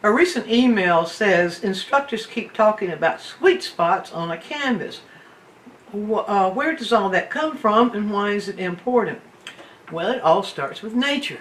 A recent email says instructors keep talking about sweet spots on a canvas. Where does all that come from and why is it important? Well, it all starts with nature.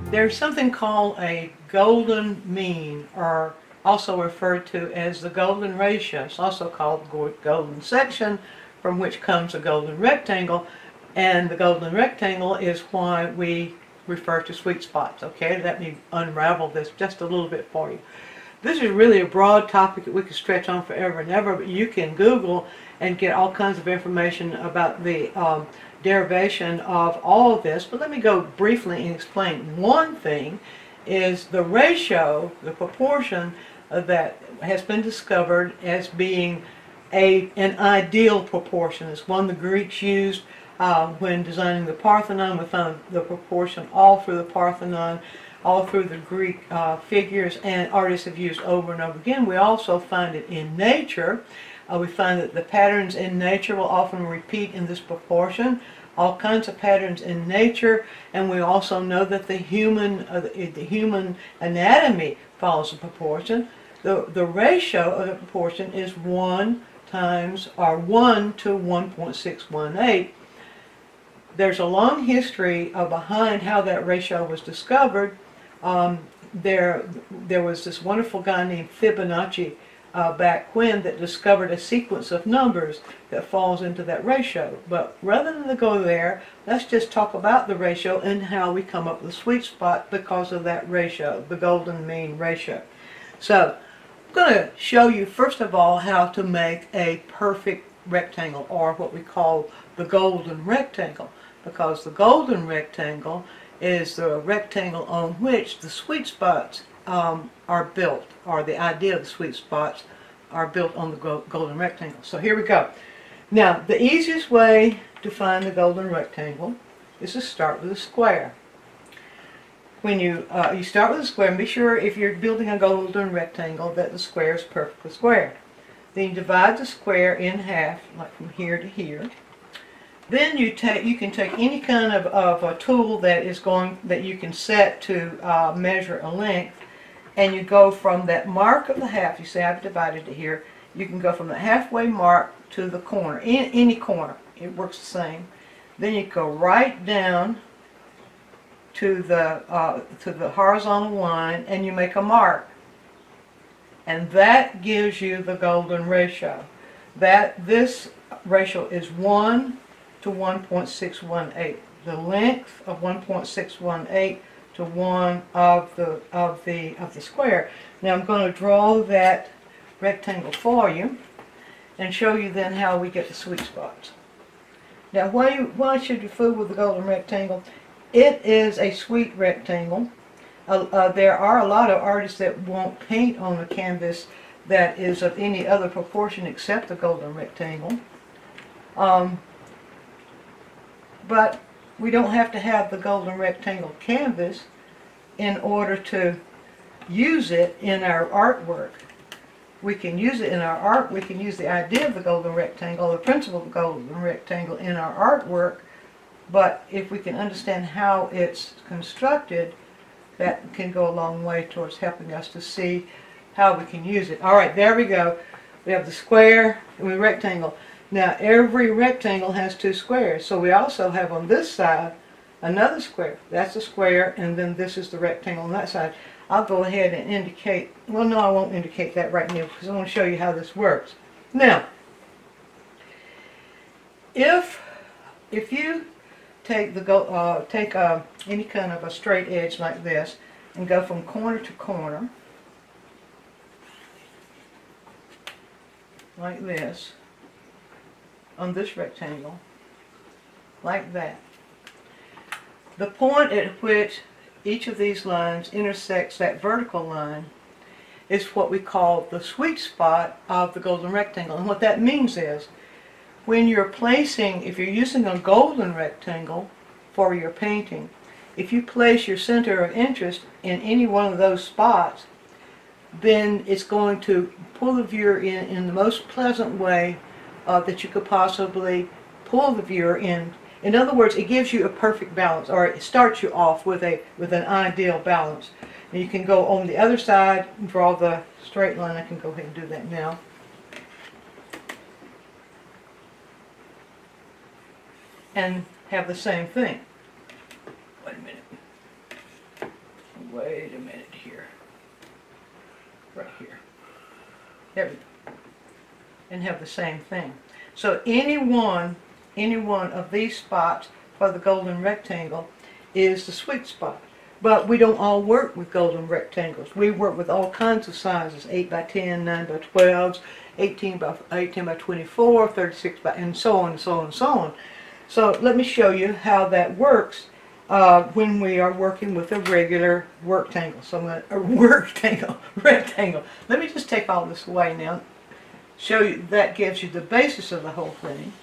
There's something called a golden mean, or also referred to as the golden ratio. It's also called the golden section, from which comes a golden rectangle, and the golden rectangle is why we refer to sweet spots. Okay, let me unravel this just a little bit for you. This is really a broad topic that we could stretch on forever and ever, but you can Google and get all kinds of information about the derivation of all of this. But let me go briefly and explain. One thing is the ratio, the proportion that has been discovered as being an ideal proportion. It's one the Greeks used when designing the Parthenon. We found the proportion all through the Parthenon, all through the Greek figures, and artists have used over and over again. We also find it in nature. We find that the patterns in nature will often repeat in this proportion, all kinds of patterns in nature, and we also know that the human anatomy follows a proportion. The ratio of the proportion is 1 to 1.618. There's a long history behind how that ratio was discovered. There was this wonderful guy named Fibonacci back when that discovered a sequence of numbers that falls into that ratio. But rather than go there, let's just talk about the ratio and how we come up with a sweet spot because of that ratio, the golden mean ratio. So I'm going to show you first of all how to make a perfect rectangle, or what we call the golden rectangle, because the golden rectangle is the rectangle on which the sweet spots are built, or the idea of the sweet spots are built on the golden rectangle. So here we go. Now, the easiest way to find the golden rectangle is to start with a square. When you start with a square, and be sure if you're building a golden rectangle that the square is perfectly square. Then you divide the square in half, like from here to here. Then you can take any kind of a tool that you can set to measure a length, and you go from that mark of the half. You say I've divided it here. You can go from the halfway mark to the corner, any corner. It works the same. Then you go right down to the horizontal line, and you make a mark, and that gives you the golden ratio. This ratio is 1 to 1.618. The length of 1.618 to 1 of the square. Now I'm going to draw that rectangle for you and show you then how we get the sweet spots. Now why should you fool with the golden rectangle? It is a sweet rectangle. There are a lot of artists that won't paint on a canvas that is of any other proportion except the golden rectangle. But we don't have to have the golden rectangle canvas in order to use it in our artwork. We can use it in our art. We can use the idea of the golden rectangle, the principle of the golden rectangle in our artwork. But if we can understand how it's constructed, that can go a long way towards helping us to see how we can use it. All right, there we go. We have the square and the rectangle. Now every rectangle has 2 squares, so we also have on this side another square. That's a square, and then this is the rectangle on that side. I'll go ahead and indicate, well no, I won't indicate that right now because I want to show you how this works. Now, if you take any kind of a straight edge like this and go from corner to corner like this on this rectangle, like that. The point at which each of these lines intersects that vertical line is what we call the sweet spot of the golden rectangle. And what that means is, when you're placing, if you're using a golden rectangle for your painting, if you place your center of interest in any one of those spots, then it's going to pull the viewer in the most pleasant way that you could possibly pull the viewer in. In other words, it gives you a perfect balance, or it starts you off with an ideal balance. And you can go on the other side and draw the straight line. I can go ahead and do that now. And have the same thing. Wait a minute. Wait a minute here. Right here. There we go. And have the same thing. So any one of these spots for the golden rectangle is the sweet spot. But we don't all work with golden rectangles. We work with all kinds of sizes, 8 by 10, 9 by 12s, 18 by 24, 36 by, and so on and so on and so on. So let me show you how that works when we are working with a regular rectangle. So I'm going to, rectangle. Let me just take all this away now. Show you that gives you the basis of the whole thing.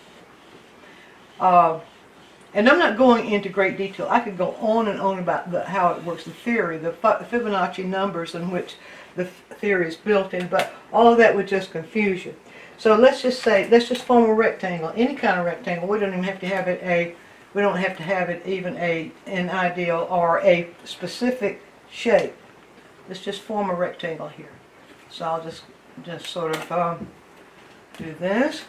And I'm not going into great detail. I could go on and on about how it works, the theory, the Fibonacci numbers in which the theory is built in, but all of that would just confuse you. So let's just form a rectangle, any kind of rectangle. We don't even have to have it an ideal or a specific shape. Let's just form a rectangle here. So I'll just sort of do this.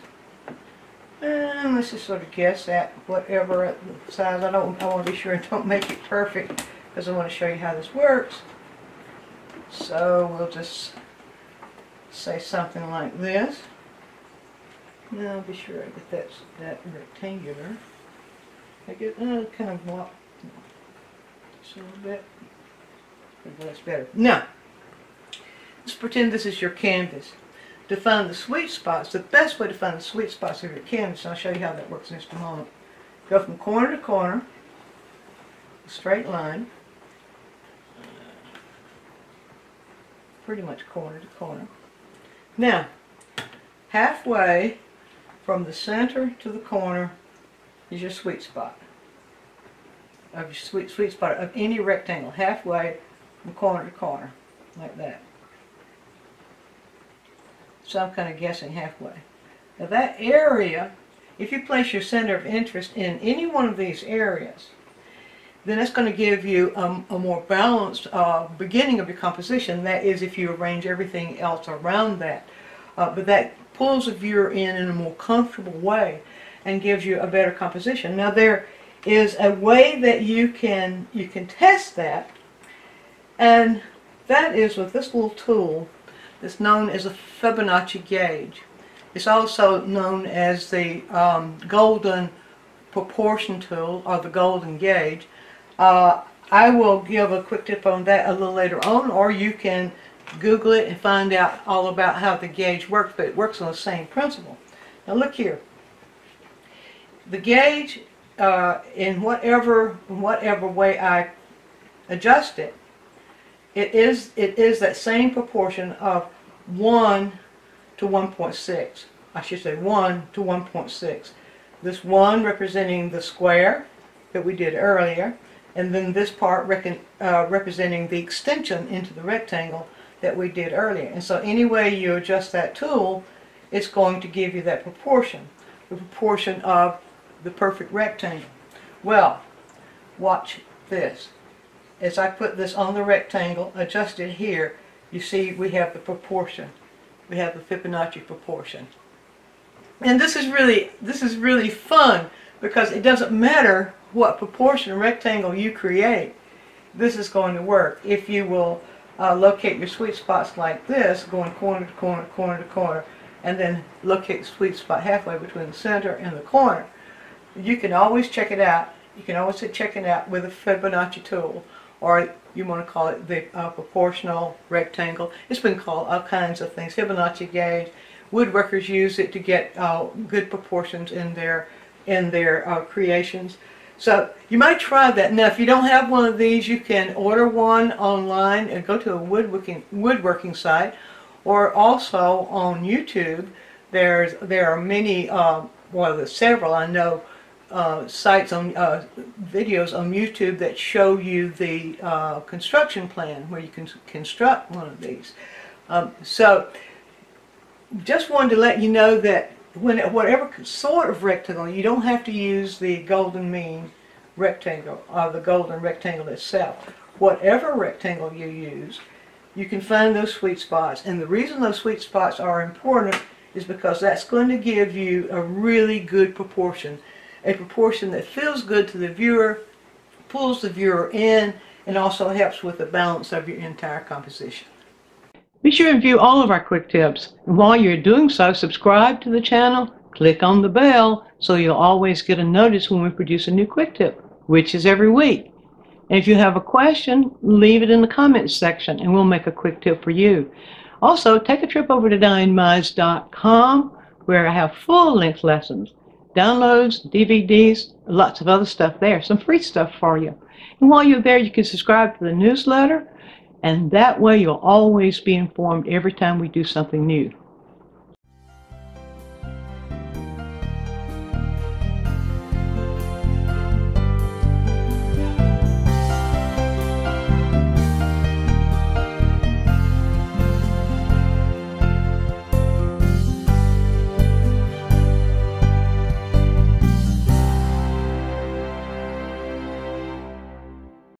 And let's just sort of guess at whatever size. I want to be sure and don't make it perfect because I want to show you how this works. So we'll just say something like this. Now I'll be sure I get that rectangular. I get kind of block just a little bit. That's better. Now let's pretend this is your canvas. To find the sweet spots, the best way to find the sweet spots of your canvas, and I'll show you how that works in just a moment. Go from corner to corner, a straight line, pretty much corner to corner. Now, halfway from the center to the corner is your sweet spot. Of your sweet spot of any rectangle, halfway from corner to corner, like that. So I'm kind of guessing halfway. Now that area, if you place your center of interest in any one of these areas, then that's going to give you a more balanced beginning of your composition. That is, if you arrange everything else around that. But that pulls the viewer in a more comfortable way and gives you a better composition. Now there is a way that you can test that, and that is with this little tool. It's known as a Fibonacci gauge. It's also known as the golden proportion tool, or the golden gauge. I will give a quick tip on that a little later on, or you can Google it and find out all about how the gauge works, but it works on the same principle. Now look here. The gauge, in whatever way I adjust it, it is that same proportion of 1 to 1.6. I should say 1 to 1.6. This 1 representing the square that we did earlier, and then this part representing the extension into the rectangle that we did earlier. And so any way you adjust that tool, it's going to give you that proportion, the proportion of the perfect rectangle. Well, watch this. As I put this on the rectangle, adjusted here, you see we have the proportion. We have the Fibonacci proportion. And this is really fun, because it doesn't matter what proportion rectangle you create, this is going to work. If you will locate your sweet spots like this, going corner to corner, corner to corner, and then locate the sweet spot halfway between the center and the corner, you can always check it out. You can always check it out with a Fibonacci tool, or you want to call it the proportional rectangle. It's been called all kinds of things. Fibonacci gauge. Woodworkers use it to get good proportions in their creations. So you might try that. Now, if you don't have one of these, you can order one online and go to a woodworking site, or also on YouTube. There are many, well, there's several I know, sites on videos on YouTube that show you the construction plan where you can construct one of these. So just wanted to let you know that whatever sort of rectangle, you don't have to use the golden mean rectangle or the golden rectangle itself. Whatever rectangle you use, you can find those sweet spots. And the reason those sweet spots are important is because that's going to give you a really good proportion. A proportion that feels good to the viewer, pulls the viewer in, and also helps with the balance of your entire composition. Be sure and view all of our quick tips. And while you're doing so, subscribe to the channel, click on the bell so you'll always get a notice when we produce a new quick tip, which is every week. And if you have a question, leave it in the comments section and we'll make a quick tip for you. Also, take a trip over to DianneMize.com where I have full-length lessons, downloads, DVDs, lots of other stuff there, some free stuff for you. And while you're there, you can subscribe to the newsletter, and that way you'll always be informed every time we do something new.